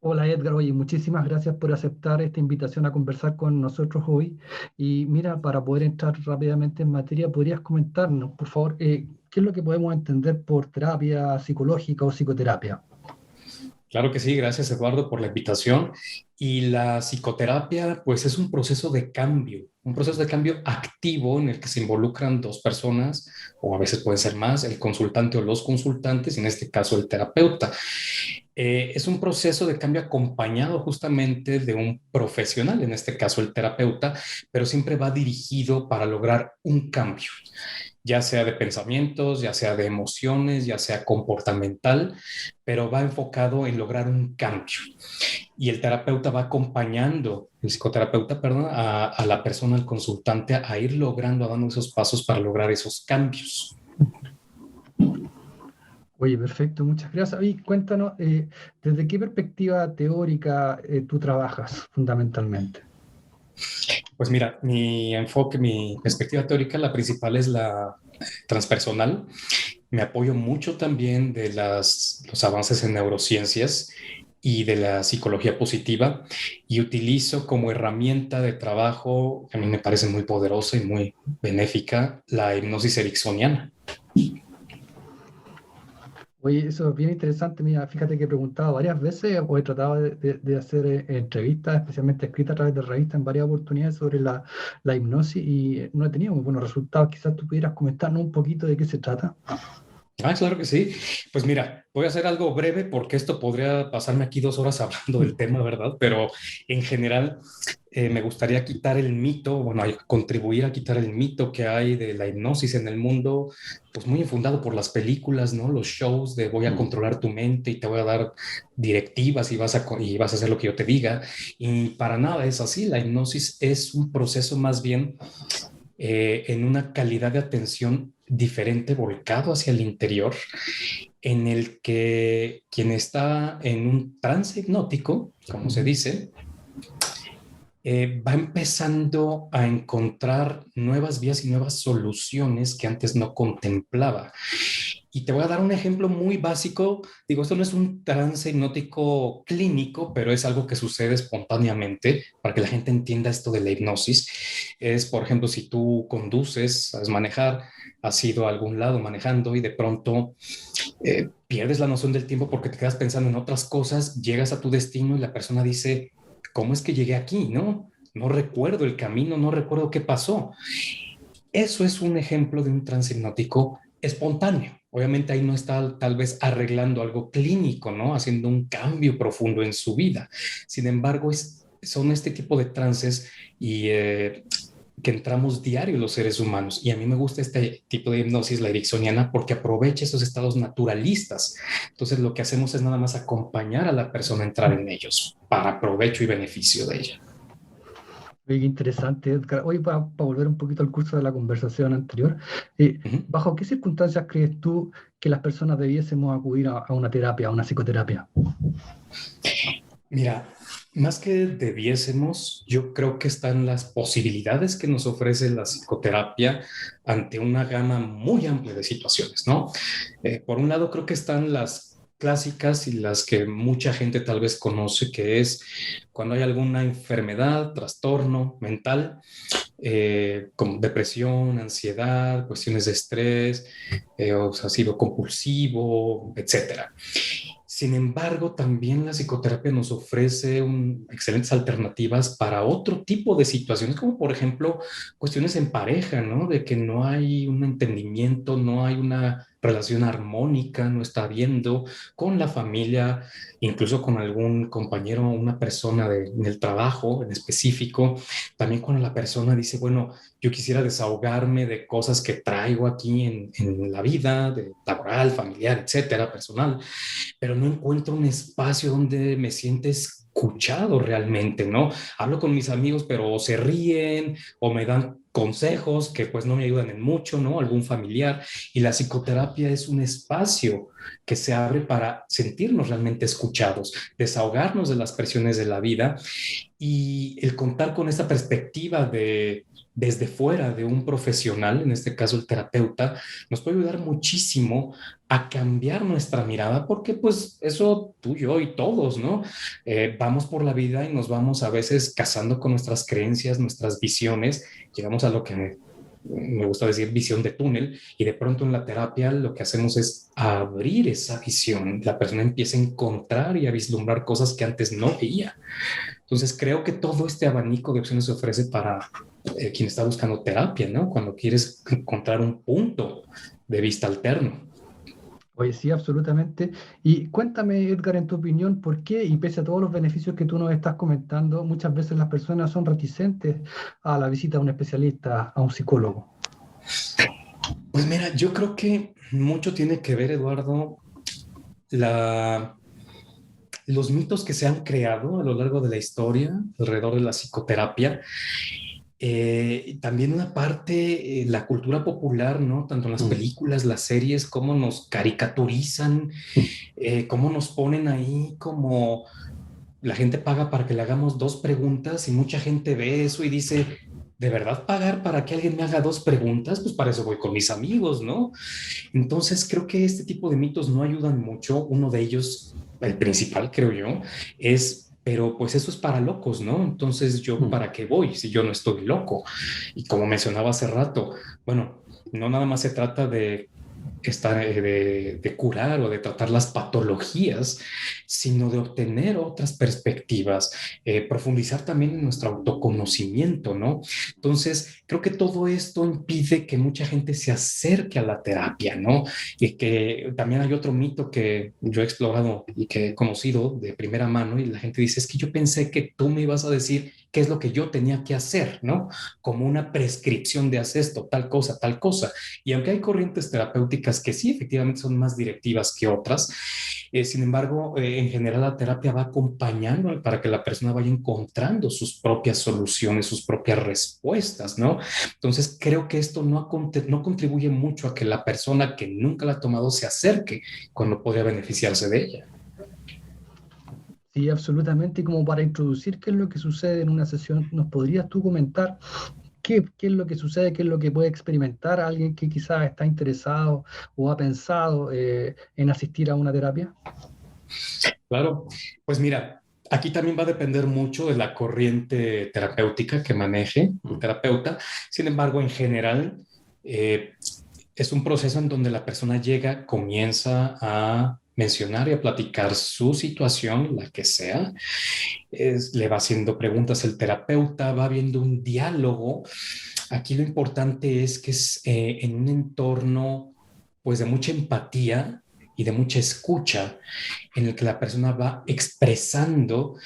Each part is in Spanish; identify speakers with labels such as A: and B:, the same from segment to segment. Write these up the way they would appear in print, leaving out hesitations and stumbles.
A: Hola Edgar, oye, muchísimas gracias por aceptar esta invitación a conversar con nosotros hoy. Y mira, para poder entrar rápidamente en materia, ¿podrías comentarnos, por favor, qué es lo que podemos entender por terapia psicológica o psicoterapia?
B: Claro que sí, gracias Eduardo por la invitación. Y la psicoterapia, pues es un proceso de cambio activo en el que se involucran dos personas, o a veces pueden ser más, el consultante o los consultantes, y en este caso el terapeuta. Es un proceso de cambio acompañado justamente de un profesional, en este caso el terapeuta, pero siempre va dirigido para lograr un cambio, ya sea de pensamientos, ya sea de emociones, ya sea comportamental, pero va enfocado en lograr un cambio. Y el terapeuta va acompañando, el psicoterapeuta, perdón, a la persona, al consultante, a ir logrando, a dando esos pasos para lograr esos cambios.
A: Oye, perfecto, muchas gracias. Y cuéntanos, ¿desde qué perspectiva teórica tú trabajas fundamentalmente?
B: Pues mira, mi enfoque, mi perspectiva teórica, la principal es la transpersonal. Me apoyo mucho también de los avances en neurociencias y de la psicología positiva y utilizo como herramienta de trabajo, que a mí me parece muy poderosa y muy benéfica, la hipnosis ericksoniana.
A: Oye, eso es bien interesante. Mira, fíjate que he preguntado varias veces o he tratado de hacer entrevistas, especialmente escritas a través de revistas en varias oportunidades sobre la hipnosis y no he tenido muy buenos resultados. Quizás tú pudieras comentarnos un poquito de qué se trata.
B: Ah, claro que sí. Pues mira, voy a hacer algo breve porque esto podría pasarme aquí 2 horas hablando del tema, ¿verdad? Pero en general me gustaría quitar el mito, bueno, contribuir a quitar el mito que hay de la hipnosis en el mundo, pues muy infundado por las películas, ¿no? Los shows de voy a controlar tu mente y te voy a dar directivas y vas a hacer lo que yo te diga. Y para nada es así. La hipnosis es un proceso más bien en una calidad de atención diferente, volcado hacia el interior, en el que quien está en un trance hipnótico, como se
A: Ujú.
B: dice, va empezando a encontrar nuevas vías y nuevas soluciones que antes no contemplaba. Y te voy a dar un ejemplo muy básico. Digo, esto no es un trance hipnótico clínico, pero es algo que sucede espontáneamente para que la gente entienda esto de la hipnosis. Es, por ejemplo, si tú conduces, sabes manejar, has ido a algún lado manejando y de pronto pierdes la noción del tiempo porque te quedas pensando en otras cosas, llegas a tu destino y la persona dice, ¿cómo es que llegué aquí? No recuerdo el camino, no recuerdo qué pasó. Eso es un ejemplo de un trance hipnótico espontáneo. Obviamente ahí no está tal vez arreglando algo clínico, ¿no? Haciendo un cambio profundo en su vida. Sin embargo, son este tipo de trances y que entramos diario los seres humanos. Y a mí me gusta este tipo de hipnosis, la ericksoniana, porque aprovecha esos estados naturalistas. Entonces lo que hacemos es nada más acompañar a la persona a entrar en ellos para provecho y beneficio de ella.
A: Oye, qué interesante, Edgar. Oye, para volver un poquito al curso de la conversación anterior,
B: Uh -huh.
A: ¿bajo qué circunstancias crees tú que las personas debiésemos acudir a una terapia, a una psicoterapia?
B: Mira, más que debiésemos, yo creo que están las posibilidades que nos ofrece la psicoterapia ante una gama muy amplia de situaciones, ¿no? Por un lado, creo que están las clásicas y las que mucha gente tal vez conoce, que es cuando hay alguna enfermedad, trastorno mental, como depresión, ansiedad, cuestiones de estrés, obsesivo compulsivo, etcétera. Sin embargo, también la psicoterapia nos ofrece excelentes alternativas para otro tipo de situaciones, como por ejemplo cuestiones en pareja, ¿no? De que no hay un entendimiento, no hay una relación armónica, no está habiendo con la familia, incluso con algún compañero, una persona del trabajo en específico. También cuando la persona dice, bueno, yo quisiera desahogarme de cosas que traigo aquí en la vida, de laboral, familiar, etcétera, personal, pero no encuentro un espacio donde me siente escuchado realmente, ¿no? Hablo con mis amigos, pero o se ríen o me dan consejos que pues no me ayudan en mucho, ¿no? Algún familiar. Y la psicoterapia es un espacio que se abre para sentirnos realmente escuchados, desahogarnos de las presiones de la vida y el contar con esta perspectiva de desde fuera de un profesional, en este caso el terapeuta, nos puede ayudar muchísimo a cambiar nuestra mirada, porque pues eso tú, yo y todos, ¿no? Vamos por la vida y nos vamos a veces casando con nuestras creencias, nuestras visiones, llegamos a lo que me gusta decir visión de túnel, y de pronto en la terapia lo que hacemos es abrir esa visión, la persona empieza a encontrar y a vislumbrar cosas que antes no veía. Entonces creo que todo este abanico de opciones se ofrece para quien está buscando terapia, ¿no? Cuando quieres encontrar un punto de vista alterno.
A: Oye, sí, absolutamente. Y cuéntame, Edgar, en tu opinión, ¿por qué, y pese a todos los beneficios que tú nos estás comentando, muchas veces las personas son reticentes a la visita a un especialista, a un psicólogo?
B: Pues mira, yo creo que mucho tiene que ver, Eduardo, la, los mitos que se han creado a lo largo de la historia alrededor de la psicoterapia. También una parte, la cultura popular, ¿no? Tanto en las películas, las series, cómo nos caricaturizan, cómo nos ponen ahí como la gente paga para que le hagamos dos preguntas y mucha gente ve eso y dice, ¿de verdad pagar para que alguien me haga dos preguntas? Pues para eso voy con mis amigos, ¿no? Entonces creo que este tipo de mitos no ayudan mucho. Uno de ellos, el principal creo yo, es, pero pues eso es para locos, ¿no? Entonces yo para qué voy si yo no estoy loco. Y como mencionaba hace rato, bueno, no nada más se trata de de curar o de tratar las patologías, sino de obtener otras perspectivas, profundizar también en nuestro autoconocimiento, ¿no? Entonces, creo que todo esto impide que mucha gente se acerque a la terapia, ¿no? Y que también hay otro mito que yo he explorado y que he conocido de primera mano y la gente dice, es que yo pensé que tú me ibas a decir qué es lo que yo tenía que hacer, ¿no? Como una prescripción de hacer esto, tal cosa, tal cosa. Y aunque hay corrientes terapéuticas que sí, efectivamente son más directivas que otras, sin embargo, en general la terapia va acompañando para que la persona vaya encontrando sus propias soluciones, sus propias respuestas, ¿no? Entonces, creo que esto no contribuye mucho a que la persona que nunca la ha tomado se acerque cuando podría beneficiarse de ella.
A: Sí, absolutamente. Y como para introducir qué es lo que sucede en una sesión, ¿nos podrías tú comentar qué es lo que sucede, qué es lo que puede experimentar alguien que quizás está interesado o ha pensado en asistir a una terapia?
B: Claro, pues mira, aquí también va a depender mucho de la corriente terapéutica que maneje el terapeuta. Sin embargo, en general, eh, es un proceso en donde la persona llega, comienza a mencionar y a platicar su situación, la que sea, le va haciendo preguntas el terapeuta, va viendo un diálogo. Aquí lo importante es que es en un entorno pues de mucha empatía y de mucha escucha, en el que la persona va expresando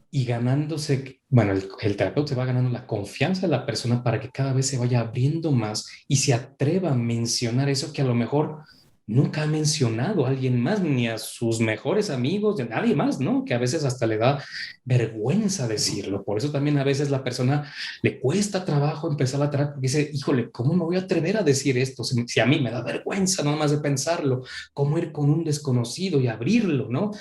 B: y ganándose, bueno, el terapeuta se va ganando la confianza de la persona para que cada vez se vaya abriendo más y se atreva a mencionar eso que a lo mejor nunca ha mencionado a alguien más, ni a sus mejores amigos, de nadie más, ¿no? Que a veces hasta le da vergüenza decirlo. Por eso también a veces la persona le cuesta trabajo empezar la terapia porque dice, híjole, ¿cómo me voy a atrever a decir esto? Si a mí me da vergüenza nada más de pensarlo, ¿cómo ir con un desconocido y abrirlo, ¿no?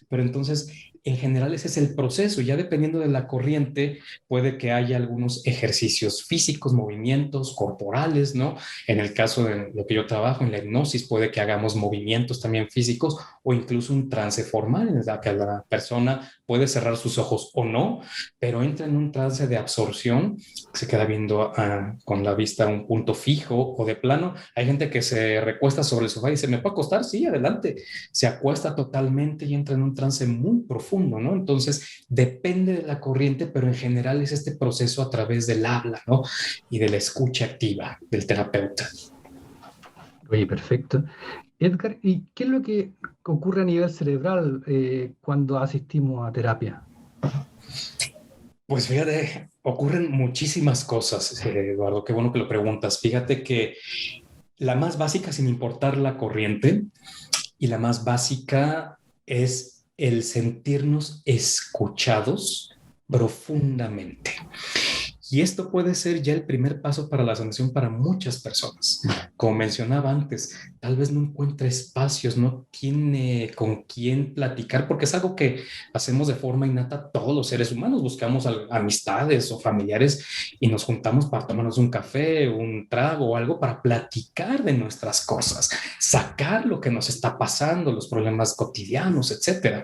B: Pero entonces en general ese es el proceso. Ya dependiendo de la corriente, puede que haya algunos ejercicios físicos, movimientos corporales, ¿no? En el caso de lo que yo trabajo, en la hipnosis, puede que hagamos movimientos también físicos o incluso un trance formal en la que la persona puede cerrar sus ojos o no, pero entra en un trance de absorción, se queda viendo con la vista a un punto fijo o de plano. Hay gente que se recuesta sobre el sofá y dice, ¿me puedo acostar? Sí, adelante. Se acuesta totalmente y entra en un trance muy profundo, ¿no? Entonces, depende de la corriente, pero en general es este proceso a través del habla, ¿no? Y de la escucha activa del terapeuta.
A: Oye, perfecto. Edgar, ¿y qué es lo que ocurre a nivel cerebral cuando asistimos a terapia?
B: Pues fíjate, ocurren muchísimas cosas, Eduardo, qué bueno que lo preguntas. Fíjate que la más básica, sin importar la corriente, y la más básica es el sentirnos escuchados profundamente. Y esto puede ser ya el primer paso para la sanación para muchas personas. Como mencionaba antes, tal vez no encuentre espacios, no tiene con quién platicar, porque es algo que hacemos de forma innata todos los seres humanos. Buscamos amistades o familiares y nos juntamos para tomarnos un café, un trago o algo para platicar de nuestras cosas, sacar lo que nos está pasando, los problemas cotidianos, etcétera.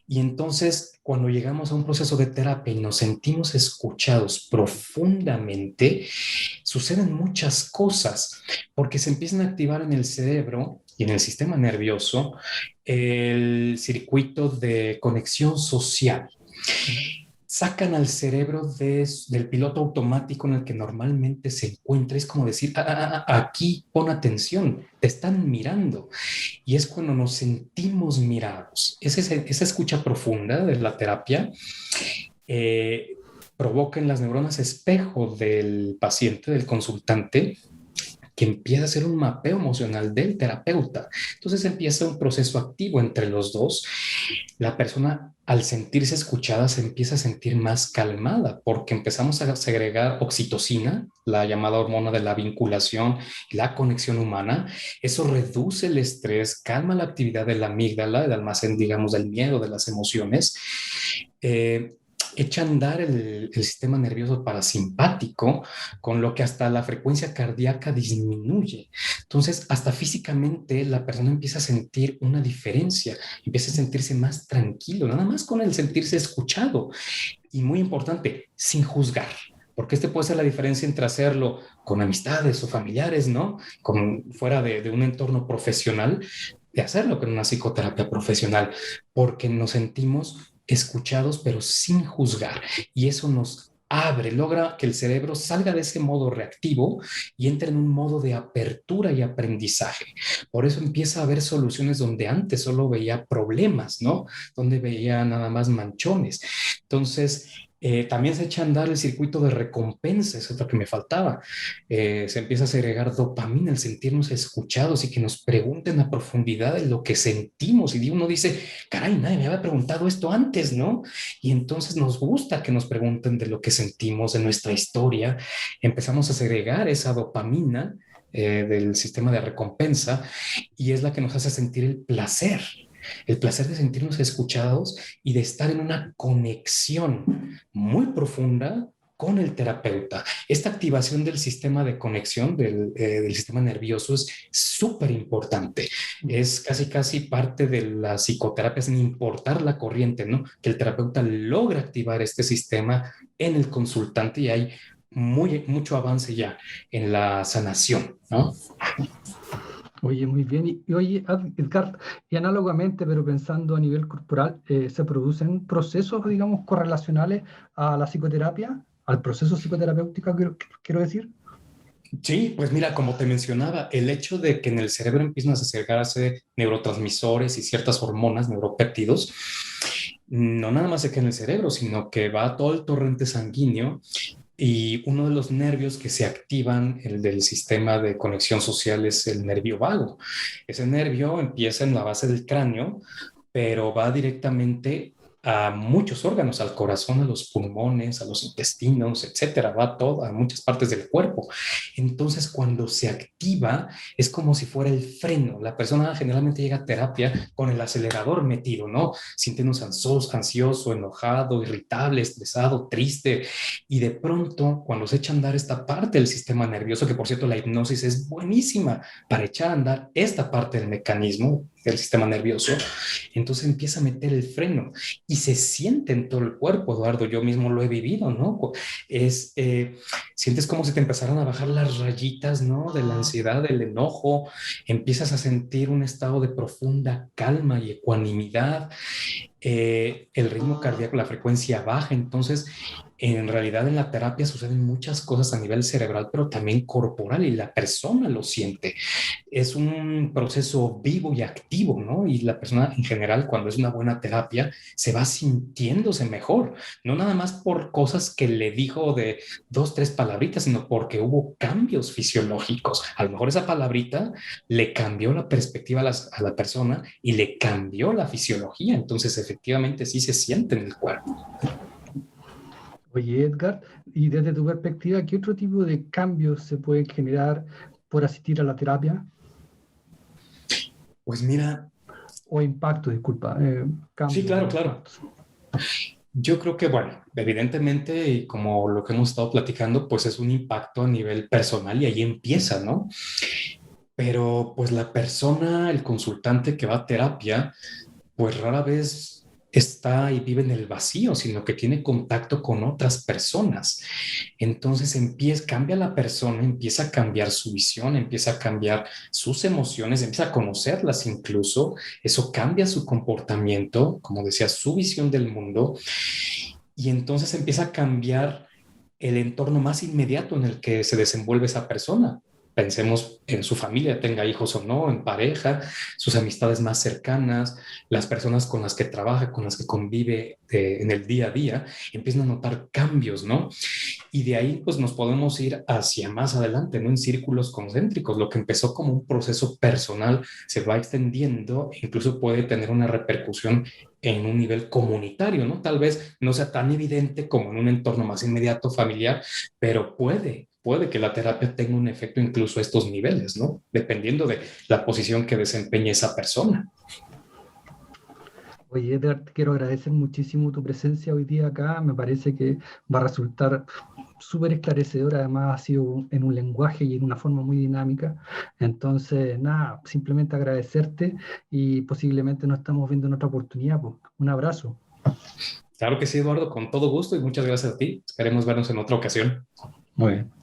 B: Y entonces, cuando llegamos a un proceso de terapia y nos sentimos escuchados profundamente, suceden muchas cosas, porque se empiezan a activar en el cerebro y en el sistema nervioso el circuito de conexión social. Sacan al cerebro del piloto automático en el que normalmente se encuentra. Es como decir, aquí pon atención, te están mirando. Y es cuando nos sentimos mirados. Esa escucha profunda de la terapia eh, provoca en las neuronas espejo del paciente, del consultante, que empieza a hacer un mapeo emocional del terapeuta. Entonces empieza un proceso activo entre los dos. La persona, al sentirse escuchada, se empieza a sentir más calmada porque empezamos a segregar oxitocina, la llamada hormona de la vinculación, la conexión humana. Eso reduce el estrés, calma la actividad de la amígdala, el almacén, digamos, del miedo, de las emociones. Eh, Echa a andar el sistema nervioso parasimpático, con lo que hasta la frecuencia cardíaca disminuye. Entonces, hasta físicamente la persona empieza a sentir una diferencia, empieza a sentirse más tranquilo, nada más con el sentirse escuchado. Y muy importante, sin juzgar. Porque este puede ser la diferencia entre hacerlo con amistades o familiares, ¿no? Fuera de un entorno profesional, de hacerlo con una psicoterapia profesional, porque nos sentimos escuchados, pero sin juzgar. Y eso nos abre, logra que el cerebro salga de ese modo reactivo y entre en un modo de apertura y aprendizaje. Por eso empieza a haber soluciones donde antes solo veía problemas, ¿no? Donde veía nada más manchones. Entonces, también se echa a andar el circuito de recompensa, eso es lo que me faltaba. Se empieza a segregar dopamina, el sentirnos escuchados y que nos pregunten a profundidad de lo que sentimos. Y uno dice, caray, nadie me había preguntado esto antes, ¿no? Y entonces nos gusta que nos pregunten de lo que sentimos, de nuestra historia. Empezamos a segregar esa dopamina del sistema de recompensa y es la que nos hace sentir el placer de sentirnos escuchados y de estar en una conexión muy profunda con el terapeuta. Esta activación del sistema de conexión del sistema nervioso es súper importante. Es casi parte de la psicoterapia, sin importar la corriente, ¿no? Que el terapeuta logra activar este sistema en el consultante y hay mucho avance ya en la sanación, ¿no?
A: Oye, muy bien. Y oye, Edgar, y análogamente, pero pensando a nivel corporal, ¿se producen procesos, digamos, correlacionales a la psicoterapia, al proceso psicoterapéutico, quiero decir?
B: Sí, pues mira, como te mencionaba, el hecho de que en el cerebro empiezan a segregarse neurotransmisores y ciertas hormonas, neuropéptidos, no nada más se queda en el cerebro, sino que va a todo el torrente sanguíneo y uno de los nervios que se activan, el del sistema de conexión social, es el nervio vago. Ese nervio empieza en la base del cráneo, pero va directamente a muchos órganos, al corazón, a los pulmones, a los intestinos, etcétera, va a todo, a muchas partes del cuerpo. Entonces, cuando se activa, es como si fuera el freno. La persona generalmente llega a terapia con el acelerador metido, ¿no? Sintiéndose ansioso, enojado, irritable, estresado, triste. Y de pronto, cuando se echa a andar esta parte del sistema nervioso, que por cierto, la hipnosis es buenísima para echar a andar esta parte del mecanismo del sistema nervioso, entonces empieza a meter el freno y se siente en todo el cuerpo, Eduardo. Yo mismo lo he vivido, ¿no? Es, sientes como si te empezaran a bajar las rayitas, ¿no? De la ansiedad, del enojo, empiezas a sentir un estado de profunda calma y ecuanimidad, el ritmo cardíaco, la frecuencia baja. Entonces, en realidad en la terapia suceden muchas cosas a nivel cerebral, pero también corporal y la persona lo siente. Es un proceso vivo y activo, ¿no? Y la persona en general, cuando es una buena terapia, se va sintiéndose mejor, no nada más por cosas que le dijo de dos, tres palabritas, sino porque hubo cambios fisiológicos. A lo mejor esa palabrita le cambió la perspectiva a la persona y le cambió la fisiología. Entonces, efectivamente, sí se siente en el cuerpo.
A: Oye, Edgar, Y desde tu perspectiva, ¿qué otro tipo de cambios se pueden generar por asistir a la terapia?
B: Pues mira,
A: O impacto, disculpa,
B: sí,
A: cambios
B: claro,
A: o
B: claro.
A: impactos.
B: Yo creo que, bueno, evidentemente, y como lo que hemos estado platicando, pues es un impacto a nivel personal y ahí empieza, ¿no? Pero pues la persona, el consultante que va a terapia, pues rara vez está y vive en el vacío, sino que tiene contacto con otras personas. Entonces cambia la persona, empieza a cambiar su visión, empieza a cambiar sus emociones, empieza a conocerlas incluso. Eso cambia su comportamiento, como decía, su visión del mundo. Y entonces empieza a cambiar el entorno más inmediato en el que se desenvuelve esa persona. Pensemos en su familia, tenga hijos o no, en pareja, sus amistades más cercanas, las personas con las que trabaja, con las que convive en el día a día, empiezan a notar cambios, ¿no? Y de ahí pues nos podemos ir hacia más adelante, ¿no? En círculos concéntricos. Lo que empezó como un proceso personal se va extendiendo e incluso puede tener una repercusión en un nivel comunitario, ¿no? Tal vez no sea tan evidente como en un entorno más inmediato familiar, pero puede que la terapia tenga un efecto incluso a estos niveles, ¿no? Dependiendo de la posición que desempeñe esa persona.
A: Oye, Edgar, te quiero agradecer muchísimo tu presencia hoy día acá. Me parece que va a resultar súper esclarecedora. Además, ha sido en un lenguaje y en una forma muy dinámica. Entonces, nada, simplemente agradecerte y posiblemente nos estamos viendo en otra oportunidad, pues. Un abrazo.
B: Claro que sí, Eduardo, con todo gusto y muchas gracias a ti. Esperemos vernos en otra ocasión.
A: Muy bien.